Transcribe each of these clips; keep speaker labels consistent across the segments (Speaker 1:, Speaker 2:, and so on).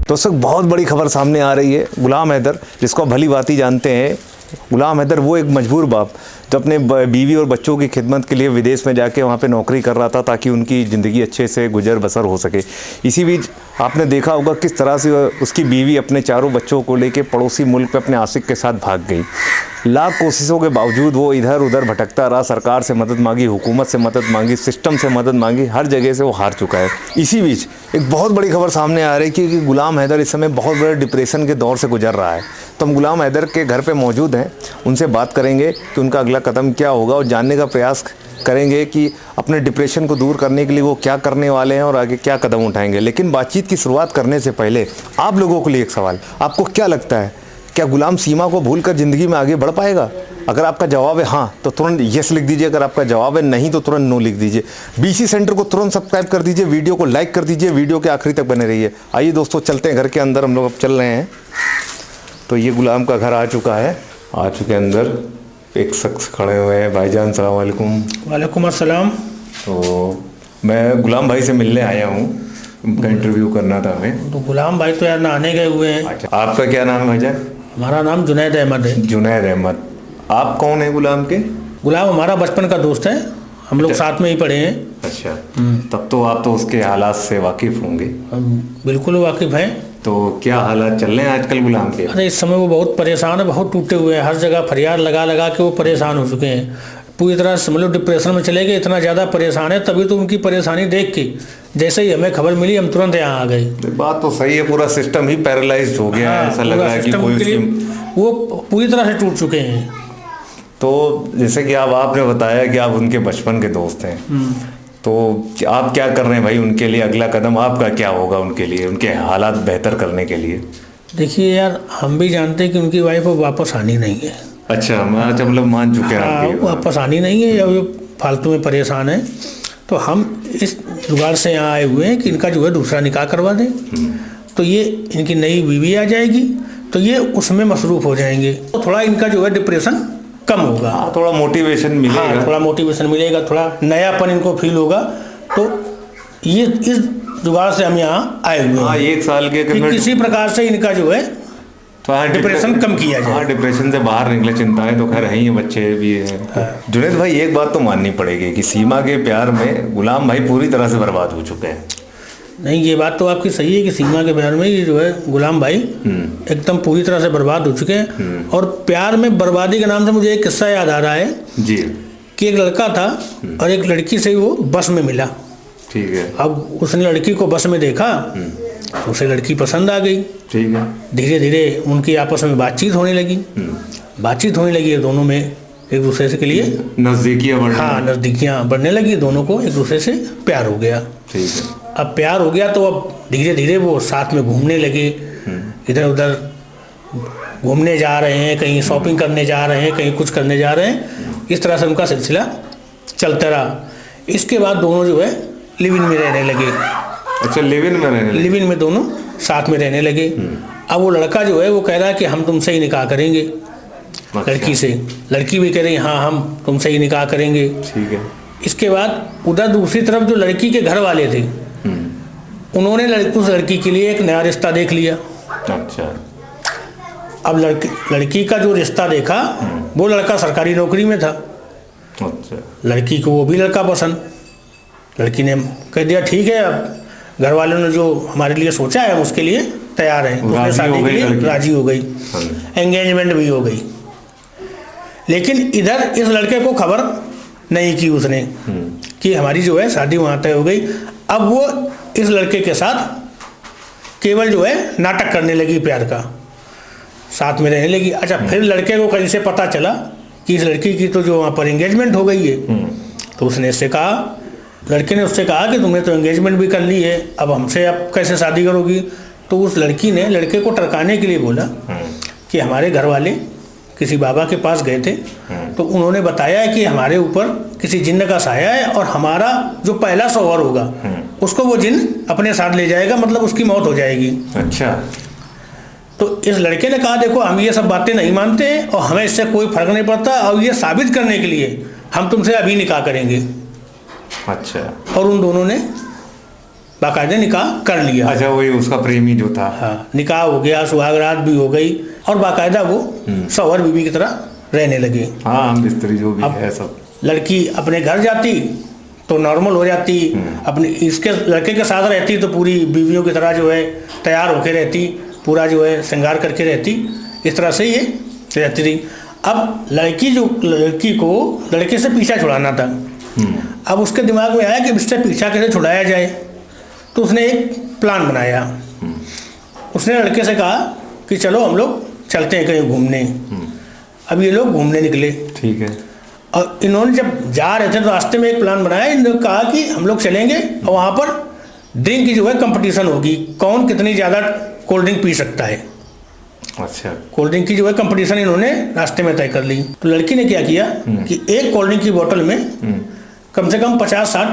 Speaker 1: दोस्तों बहुत बड़ी खबर सामने आ रही है। गुलाम हैदर, जिसको आप भली भांति जानते हैं, गुलाम हैदर वो एक मजबूर बाप जो अपने बीवी और बच्चों की खिदमत के लिए विदेश में जाके वहाँ पे नौकरी कर रहा था ताकि उनकी ज़िंदगी अच्छे से गुजर बसर हो सके। इसी बीच आपने देखा होगा किस तरह से उसकी बीवी अपने चारों बच्चों को लेके पड़ोसी मुल्क पे अपने आशिक के साथ भाग गई। लाख कोशिशों के बावजूद वो इधर उधर भटकता रहा, सरकार से मदद मांगी, हुकूमत से मदद मांगी, सिस्टम से मदद मांगी, हर जगह से वो हार चुका है। इसी बीच एक बहुत बड़ी खबर सामने आ रही है कि गुलाम हैदर इस समय बहुत बड़े डिप्रेशन के दौर से गुजर रहा है। तो हम गुलाम हैदर के घर पे मौजूद हैं, उनसे बात करेंगे कि उनका अगला कदम क्या होगा और जानने का प्रयास करेंगे कि अपने डिप्रेशन को दूर करने के लिए वो क्या करने वाले हैं और आगे क्या कदम उठाएंगे। लेकिन बातचीत की शुरुआत करने से पहले आप लोगों के लिए एक सवाल, आपको क्या लगता है, क्या गुलाम सीमा को भूलकर ज़िंदगी में आगे बढ़ पाएगा? अगर आपका जवाब है हाँ तो तुरंत यस लिख दीजिए, अगर आपका जवाब है नहीं तो तुरंत नो लिख दीजिए। बीसी सेंटर को तुरंत सब्सक्राइब कर दीजिए, वीडियो को लाइक कर दीजिए, वीडियो के आखिरी तक बने रहिए। आइए दोस्तों चलते हैं घर के अंदर, हम लोग अब चल रहे हैं। तो ये गुलाम का घर आ चुका है, आ चुके अंदर एक शख्स खड़े हुए हैं। भाईजान सलाम वालेकुम।
Speaker 2: वालेकुम अस्सलाम।
Speaker 1: तो मैं गुलाम भाई से मिलने आया हूँ, उनका इंटरव्यू करना था हमें।
Speaker 2: तो गुलाम भाई तो यार नहाने गए हुए हैं।
Speaker 1: अच्छा, आपका क्या नाम है भाईजान?
Speaker 2: हमारा नाम जुनैद अहमद है।
Speaker 1: जुनैद अहमद। आप कौन है गुलाम के?
Speaker 2: गुलाम हमारा बचपन का दोस्त है, हम लोग साथ में ही पढ़े हैं।
Speaker 1: अच्छा, तब तो आप तो उसके हालात से वाकिफ़ होंगे।
Speaker 2: हम बिल्कुल वाकिफ़ हैं।
Speaker 1: तो क्या हालात चल रहे हैं आजकल गुलाम के?
Speaker 2: अरे इस समय वो बहुत परेशान है, बहुत टूटे हुए हैं, हर जगह फरियाद लगा लगा के वो परेशान हो चुके हैं। पूरी तरह से मतलब डिप्रेशन में चले गए, इतना ज़्यादा परेशान है। तभी तो उनकी परेशानी देख के जैसे ही हमें खबर मिली हम तुरंत यहाँ आ गए।
Speaker 1: बात तो सही है, पूरा सिस्टम ही पैरालाइज्ड हो गया है। ऐसा लग रहा है कि
Speaker 2: वो पूरी तरह से टूट चुके हैं।
Speaker 1: तो जैसे कि आपने बताया कि आप उनके बचपन के दोस्त हैं, तो आप क्या कर रहे हैं भाई उनके लिए? अगला कदम आपका क्या होगा उनके लिए, उनके हालात बेहतर करने के लिए?
Speaker 2: देखिए यार, हम भी जानते हैं कि उनकी वाइफ वापस आनी नहीं है।
Speaker 1: अच्छा, मतलब मान चुके हैं
Speaker 2: हाँ, वापस आनी नहीं है या वो फालतू में परेशान है। तो हम इस जुगाड़ से यहाँ आए हुए हैं कि इनका जो है दूसरा निकाह करवा दें, तो ये इनकी नई बीवी आ जाएगी तो ये उसमें मसरूफ़ हो जाएंगे, तो थोड़ा इनका जो है डिप्रेशन कम होगा।
Speaker 1: हाँ, थोड़ा मोटिवेशन मिलेगा।
Speaker 2: हाँ, थोड़ा मोटिवेशन मिलेगा, थोड़ा नयापन इनको फील होगा। तो ये इस जुगाड़ से हम यहाँ आए हुए हैं।
Speaker 1: हाँ, एक साल के
Speaker 2: किसी प्रकार से इनका जो है डिप्रेशन कम किया जाए।
Speaker 1: हाँ, डिप्रेशन से बाहर निकले। चिंताएं तो खैर है ही, बच्चे भी हैं। हाँ। जुनैद भाई एक बात तो माननी पड़ेगी कि सीमा के प्यार में गुलाम भाई पूरी तरह से बर्बाद हो चुके हैं।
Speaker 2: नहीं, ये बात तो आपकी सही है कि सीमा के प्यार में ये जो है गुलाम भाई एकदम पूरी तरह से बर्बाद हो चुके हैं। और प्यार में बर्बादी के नाम से मुझे एक किस्सा याद आ रहा है
Speaker 1: जी, कि
Speaker 2: एक लड़का था और एक लड़की से वो बस में मिला।
Speaker 1: ठीक है।
Speaker 2: अब उसने लड़की को बस में देखा तो उसे लड़की पसंद आ गई।
Speaker 1: ठीक है।
Speaker 2: धीरे धीरे उनकी आपस में बातचीत होने लगी। दोनों में एक दूसरे से के लिए नज़दीकियाँ बढ़ने लगी। दोनों को एक दूसरे से प्यार हो गया।
Speaker 1: ठीक है।
Speaker 2: अब प्यार हो गया तो अब धीरे धीरे वो साथ में घूमने लगे, इधर उधर घूमने जा रहे हैं, कहीं शॉपिंग करने जा रहे हैं, कहीं कुछ करने जा रहे हैं। इस तरह से उनका सिलसिला चलता रहा। इसके बाद दोनों जो है लिव इन में रहने लगे।
Speaker 1: अच्छा, लिव इन में
Speaker 2: दोनों साथ में रहने लगे। अब वो लड़का जो है वो कह रहा है कि हम तुमसे ही निकाह करेंगे। अच्छा। लड़की से, लड़की भी कह रही है हाँ हम तुमसे ही निकाह करेंगे। ठीक है। इसके बाद उधर दूसरी तरफ जो लड़की के घर वाले थे उन्होंने उस लड़की के लिए एक नया रिश्ता देख लिया।
Speaker 1: अच्छा।
Speaker 2: अब लड़की का जो रिश्ता देखा वो लड़का सरकारी नौकरी में था।
Speaker 1: अच्छा।
Speaker 2: लड़की को वो भी लड़का पसंद। लड़की ने कह दिया ठीक है, अब घर वालों ने जो हमारे लिए सोचा है उसके लिए तैयार है, उसने शादी के लिए राजी हो गई। एंगेजमेंट भी हो गई। लेकिन इधर इस लड़के को खबर नहीं की उसने कि हमारी जो है शादी वहाँ तय हो गई। अब वो इस लड़के के साथ केवल जो है नाटक करने लगी, प्यार का साथ में रहने लगी। अच्छा, फिर लड़के को कहीं से पता चला कि इस लड़की की तो जो वहाँ पर एंगेजमेंट हो गई है। तो उसने इससे कहा, लड़के ने उससे कहा कि तुमने तो एंगेजमेंट भी कर ली है, अब हमसे अब कैसे शादी करोगी? तो उस लड़की ने लड़के को टरकाने के लिए बोला कि हमारे घर वाले किसी बाबा के पास गए थे तो उन्होंने बताया है कि हमारे ऊपर किसी जिन्न का साया है और हमारा जो पहला शौहर होगा उसको वो जिन्न अपने साथ ले जाएगा, मतलब उसकी मौत हो जाएगी। अच्छा। तो इस लड़के ने कहा देखो हम ये सब बातें नहीं मानते हैं और हमें इससे कोई फर्क नहीं पड़ता और ये साबित करने के लिए हम तुमसे अभी निकाह करेंगे। अच्छा। और उन दोनों ने बाकायदे निकाह कर लिया।
Speaker 1: अच्छा, वही उसका प्रेमी जो था।
Speaker 2: हाँ, निकाह हो गया, सुहागरात भी हो गई और बाकायदा वो शौहर बीवी की तरह रहने लगे।
Speaker 1: हाँ, हम बिस्तरी जो भी है सब।
Speaker 2: लड़की अपने घर जाती तो नॉर्मल हो जाती, अपने इसके लड़के के साथ रहती तो पूरी बीवियों की तरह जो है तैयार होके रहती, पूरा जो है श्रृंगार करके रहती, इस तरह से ये रहती रही। अब लड़की को लड़के से पीछा छुड़ाना था। अब उसके दिमाग में आया कि इससे पीछा कैसे छुड़ाया जाए, तो उसने एक प्लान बनाया। उसने लड़के से कहा कि चलो हम लोग चलते हैं कहीं घूमने। अब ये लोग घूमने निकले।
Speaker 1: ठीक है।
Speaker 2: और इन्होंने जब जा रहे थे तो रास्ते में एक प्लान बनाया। इन्होंने कहा कि हम लोग चलेंगे और वहाँ पर ड्रिंक की जो है कंपटीशन होगी, कौन कितनी ज़्यादा कोल्ड ड्रिंक पी सकता है।
Speaker 1: अच्छा।
Speaker 2: कोल्ड ड्रिंक की जो है कंपटीशन इन्होंने रास्ते में तय कर ली। तो लड़की ने क्या किया कि एक कोल्ड ड्रिंक की बोतल में कम से कम 50-60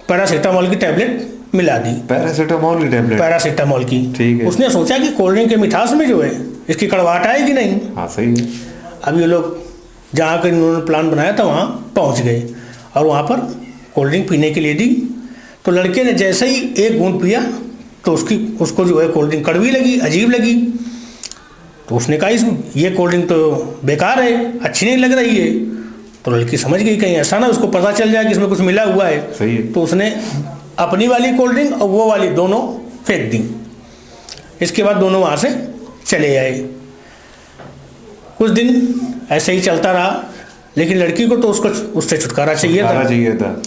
Speaker 2: पैरासीटामोल की टैबलेट मिला दी।
Speaker 1: पैरासीटामोल की टैबलेट?
Speaker 2: पैरासीटामोल की।
Speaker 1: ठीक है।
Speaker 2: उसने सोचा कि कोल्ड ड्रिंक के मिठास में जो है इसकी कड़वाहट आएगी नहीं।
Speaker 1: हाँ, सही है।
Speaker 2: अब ये लोग जहाँ का इन्होंने प्लान बनाया था वहाँ पहुँच गए और वहाँ पर कोल्ड ड्रिंक पीने के लिए दी। तो लड़के ने जैसे ही एक घूंट पिया तो उसको जो है कोल्ड ड्रिंक कड़वी लगी, अजीब लगी। तो उसने कहा ये कोल्ड ड्रिंक तो बेकार है, अच्छी नहीं लग रही है। तो लड़की समझ गई कहीं ऐसा ना उसको पता चल जाए कि इसमें कुछ मिला हुआ है।
Speaker 1: सही है।
Speaker 2: तो उसने अपनी वाली कोल्ड ड्रिंक और वो वाली दोनों फेंक दी। इसके बाद दोनों वहाँ से चले आए। कुछ दिन ऐसे ही चलता रहा, लेकिन लड़की को तो उससे छुटकारा चाहिए था।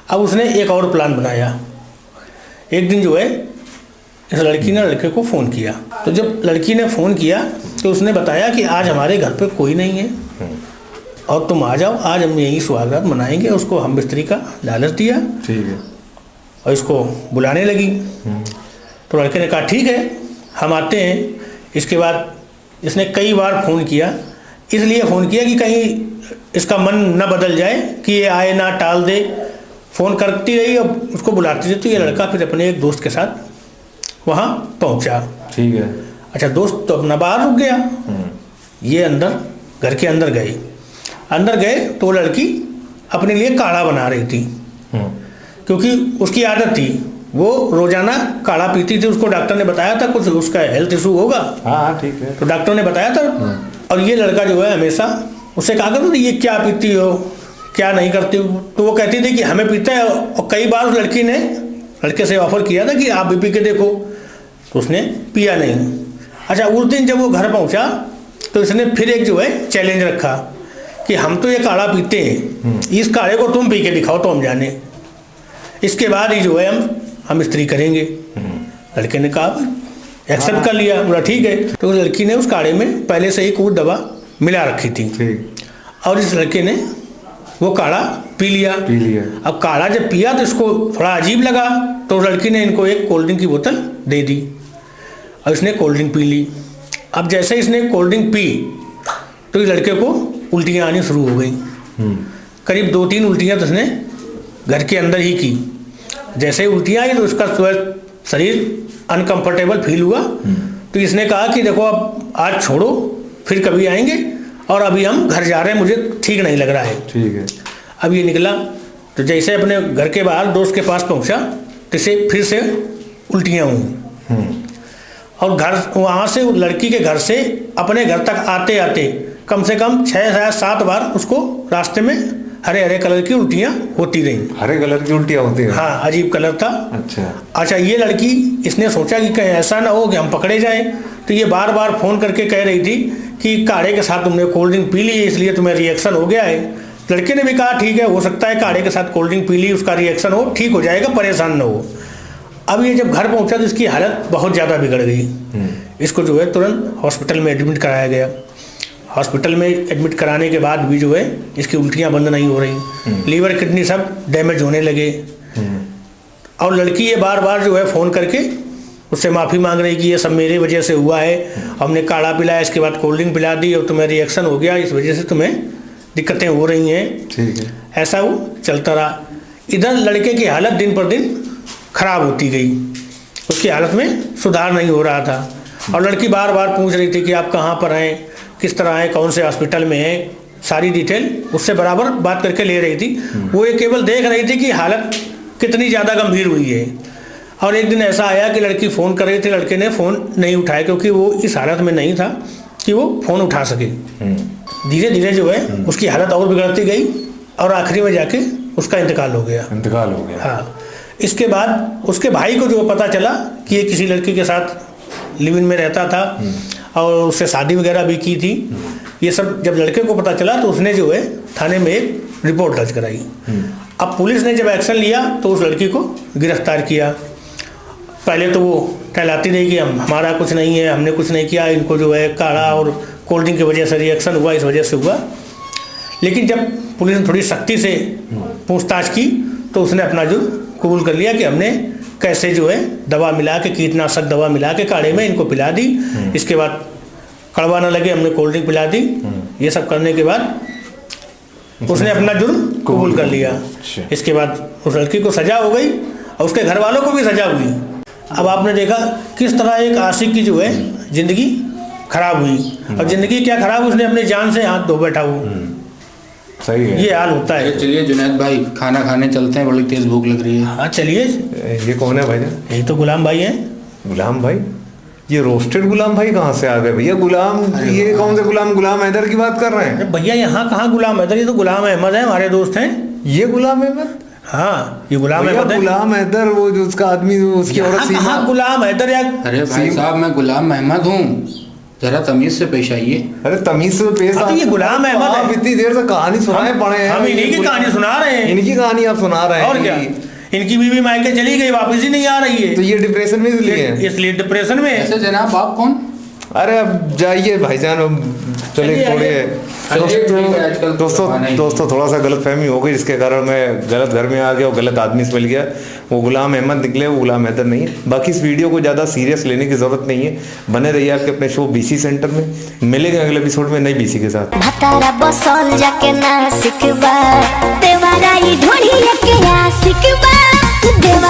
Speaker 2: अब उसने एक और प्लान बनाया। एक दिन जो है इस लड़की ने लड़के को फ़ोन किया। तो जब लड़की ने फ़ोन किया तो उसने बताया कि आज हमारे घर पे कोई नहीं है और तुम आ जाओ, आज हम यही सुहागरात मनाएंगे। उसको हम बिस्तरी का लालच दिया।
Speaker 1: ठीक है।
Speaker 2: और इसको बुलाने लगी। तो लड़के ने कहा ठीक है हम आते हैं। इसके बाद इसने कई बार फ़ोन किया, इसलिए फ़ोन किया कि कहीं इसका मन न बदल जाए कि ये आए ना, टाल दे। फ़ोन करती रही और उसको बुलाती रही। तो ये लड़का फिर अपने एक दोस्त के साथ वहाँ पहुँचा।
Speaker 1: ठीक है।
Speaker 2: अच्छा, दोस्त तो अपना बाहर रुक गया। ये घर के अंदर गए तो वो लड़की अपने लिए काढ़ा बना रही थी, क्योंकि उसकी आदत थी, वो रोजाना काढ़ा पीती थी। उसको डॉक्टर ने बताया था कुछ उसका हेल्थ इशू होगा।
Speaker 1: हाँ, ठीक है।
Speaker 2: तो डॉक्टर ने बताया था। और ये लड़का जो है हमेशा उससे कहा करता था ये क्या पीती हो, क्या नहीं करती हो। तो वो कहती थी कि हमें पीता है। और कई बार उस लड़की ने लड़के से ऑफर किया था कि आप भी पी के देखो, तो उसने पिया नहीं। अच्छा, उस दिन जब वो घर पहुंचा तो इसने फिर एक जो है चैलेंज रखा कि हम तो ये काढ़ा पीते हैं, इस काढ़े को तुम पी के दिखाओ तो हम जाने, इसके बाद ही जो है हम स्त्री करेंगे। लड़के ने कहा एक्सेप्ट कर लिया, बोला ठीक है। तो लड़की ने उस काढ़े में पहले से ही कुछ दवा मिला रखी थी और इस लड़के ने वो काढ़ा पी लिया। अब काढ़ा जब पिया तो इसको थोड़ा अजीब लगा, तो लड़की ने इनको एक कोल्ड ड्रिंक की बोतल दे दी और इसने कोल्ड ड्रिंक पी ली। अब जैसे इसने कोल्ड ड्रिंक पी तो इस लड़के को उल्टियाँ आनी शुरू हो गई। करीब 2-3 उल्टियाँ तो उसने घर के अंदर ही की। जैसे ही उल्टियाँ आई तो उसका शरीर अनकंफर्टेबल फील हुआ। तो इसने कहा कि देखो अब आज छोड़ो, फिर कभी आएंगे, और अभी हम घर जा रहे हैं, मुझे ठीक नहीं लग रहा है।
Speaker 1: ठीक है।
Speaker 2: अब ये निकला तो जैसे अपने घर के बाहर दोस्त के पास पहुंचा तो इसे फिर से उल्टियाँ हुई। और घर वहाँ से लड़की के घर से अपने घर तक आते आते कम से कम 6-7 बार उसको रास्ते में हरे कलर की उल्टियाँ होती रहीं।
Speaker 1: हरे कलर की उल्टियाँ होती हैं?
Speaker 2: हाँ, अजीब कलर था। अच्छा, ये लड़की इसने सोचा कि कहीं ऐसा ना हो कि हम पकड़े जाएं। तो ये बार बार फ़ोन करके कह रही थी कि काढ़े के साथ तुमने कोल्ड ड्रिंक पी ली है इसलिए तुम्हें रिएक्शन हो गया है। लड़के ने भी कहा ठीक है, हो सकता है काढ़े के साथ कोल्ड ड्रिंक पी ली, उसका रिएक्शन हो, ठीक हो जाएगा, परेशान ना हो। अब ये जब घर पहुंचा तो इसकी हालत बहुत ज़्यादा बिगड़ गई। इसको जो है तुरंत हॉस्पिटल में एडमिट कराया गया। हॉस्पिटल में एडमिट कराने के बाद भी जो है इसकी उल्टियाँ बंद नहीं हो रही, लीवर किडनी सब डैमेज होने लगे। और लड़की ये बार बार जो है फ़ोन करके उससे माफ़ी मांग रही कि ये सब मेरी वजह से हुआ है, हमने काढ़ा पिलाया, इसके बाद कोल्ड ड्रिंक पिला दी और तुम्हें रिएक्शन हो गया, इस वजह से तुम्हें दिक्कतें हो रही हैं।
Speaker 1: ठीक है।
Speaker 2: ऐसा वो चलता रहा। इधर लड़के की हालत दिन पर दिन खराब होती गई, उसकी हालत में सुधार नहीं हो रहा था। और लड़की बार बार पूछ रही थी कि आप कहाँ पर हैं, किस तरह हैं, कौन से हॉस्पिटल में हैं, सारी डिटेल उससे बराबर बात करके ले रही थी। वो ये केवल देख रही थी कि हालत कितनी ज़्यादा गंभीर हुई है। और एक दिन ऐसा आया कि लड़की फ़ोन कर रही थी, लड़के ने फ़ोन नहीं उठाया क्योंकि वो इस हालत में नहीं था कि वो फ़ोन उठा सके। धीरे धीरे जो है उसकी हालत और बिगड़ती गई और आखिरी में जाके उसका इंतकाल हो गया। हाँ, इसके बाद उसके भाई को जो पता चला कि ये किसी लड़की के साथ लिव इन में रहता था और उससे शादी वगैरह भी की थी, ये सब जब लड़के को पता चला तो उसने जो है थाने में एक रिपोर्ट दर्ज कराई। अब पुलिस ने जब एक्शन लिया तो उस लड़की को गिरफ्तार किया। पहले तो वो कहलाती रही कि हमारा कुछ नहीं है, हमने कुछ नहीं किया, इनको जो है काढ़ा और कोल्ड ड्रिंक की वजह से रिएक्शन हुआ, इस वजह से हुआ। लेकिन जब पुलिस ने थोड़ी सख्ती से पूछताछ की तो उसने अपना जुर्म कबूल कर लिया कि हमने कैसे जो है दवा मिला के, कीटनाशक दवा मिला के काढ़े में इनको पिला दी, इसके बाद कड़वा ना लगे हमने कोल्ड ड्रिंक पिला दी। ये सब करने के बाद उसने अपना जुर्म कबूल कर लिया। इसके बाद उस लड़की को सज़ा हो गई और उसके घर वालों को भी सज़ा हुई। अब आपने देखा किस तरह एक आशिक की जो है ज़िंदगी खराब हुई, और ज़िंदगी क्या खराब, उसने अपनी जान से हाथ धो बैठा हो।
Speaker 1: सही है,
Speaker 2: ये हाल होता है।
Speaker 3: चलिए जुनैद भाई, खाना खाने चलते हैं, बड़ी तेज भूख लग रही है।
Speaker 2: हाँ चलिए।
Speaker 1: ये कौन है भाई?
Speaker 2: यही तो गुलाम भाई हैं।
Speaker 1: गुलाम भाई? ये रोस्टेड गुलाम भाई कहाँ से आ गए भैया? गुलाम, ये कौन से गुलाम? गुलाम हैदर की बात कर रहे हैं
Speaker 2: भैया? यहाँ कहाँ गुलाम हैदर, ये तो गुलाम अहमद है, हमारे दोस्त हैं।
Speaker 1: ये गुलाम अहमद?
Speaker 2: हाँ, ये गुलाम अहमद है।
Speaker 1: गुलाम हैदर वो जो उसका आदमी, उसकी औरत सीमा।
Speaker 2: हाँ, गुलाम हैदर या?
Speaker 3: अरे भाई साहब, मैं गुलाम अहमद हूँ, जरा तमीज से पेश आइए।
Speaker 1: अरे तमीज से पेश
Speaker 2: तो ये गुलाम अहमद है।
Speaker 1: आप इतनी देर से कहानी सुनाए पड़े हैं।
Speaker 2: हम इन्हीं की कहानी सुना रहे हैं।
Speaker 1: इनकी कहानी आप सुना रहे हैं?
Speaker 2: और क्या, इनकी बीवी मायके चली गई, वापस ही नहीं आ रही है।
Speaker 1: तो ये डिप्रेशन में
Speaker 2: इसलिए डिप्रेशन में।
Speaker 3: ऐसे जनाब आप कौन?
Speaker 1: अरे अब जाइए भाईजान, चले थोड़े दोस्तों थोड़ा सा गलतफहमी हो गई, जिसके कारण मैं गलत घर में आ गया और गलत आदमी से मिल गया। वो गुलाम अहमद निकले, वो गुलाम हैदर नहीं है। बाकी इस वीडियो को ज़्यादा सीरियस लेने की ज़रूरत नहीं है। बने रहिए आपके अपने शो बीसी सेंटर में। मिलेंगे अगले एपिसोड में नई बीसी के साथ।
Speaker 4: भतारा बसल जाके ना सिकबा देवाराई ढोढ़ी के ना सिकबा देवा